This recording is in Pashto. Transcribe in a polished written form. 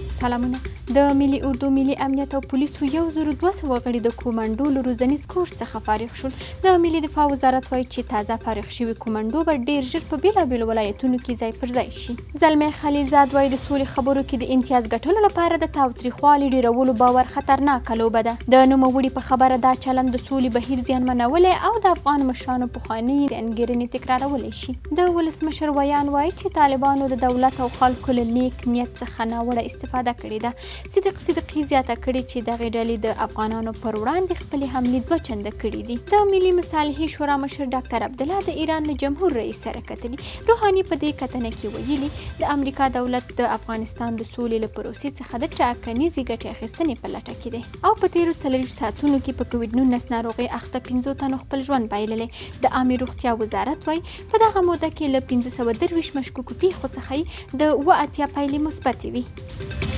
سلامونه. د ملي اردو ملي امنیت او پولیسو 1200 غړي د کومانډو له روزنیز کورس څخه فارغ شول. د ملي دفاع وزارت وایي چې تازه فارغ شوي کومانډو به ډیر ژر په بیلابیلو ولایتونو کې ځای پر ځای شي. زلمی خلیلزاد وایي د سولې خبرو کې د امتیاز ګټلو لپاره د تاوتریخوالي ډیرولو باور خطرناکه لوبه ده. د نوموړي په خبره دا چلند د سولې بهیر زیانمنولی او د افغان مشرانو پخوانۍ انګېرنې تکرارولی شي. د ولسمشر ویان وایي چې طالبانو د دولت او خلکو له نیک نیت څخه ناوړه استفاده کړې ده. صدقي زیاته کړې چې دغې ډلې د افغانانو پر وړاندې خپلې حملې 2 چنده کړي دي. د ملي مصالحې شورا مشر ډاکټر عبدالله د ایران له جمهور رئیس سره کتلي. روحاني په دې کتنه کې ویلي د امریکا دولت د افغانستان د سولې له پروسې څخه د ټاکنیزې ګټې اخیستنې په لټه کې دی او په تیرو 40 ساعتونو کې په کووډ-19 ناروغۍ اخته 15 تنو خپل ژوند بایللی. د عامې روغتیا وزارت وایي په دغه موده کې له 523 مشکوکو پیښو څخه د 80 پایلې مثبتې وي.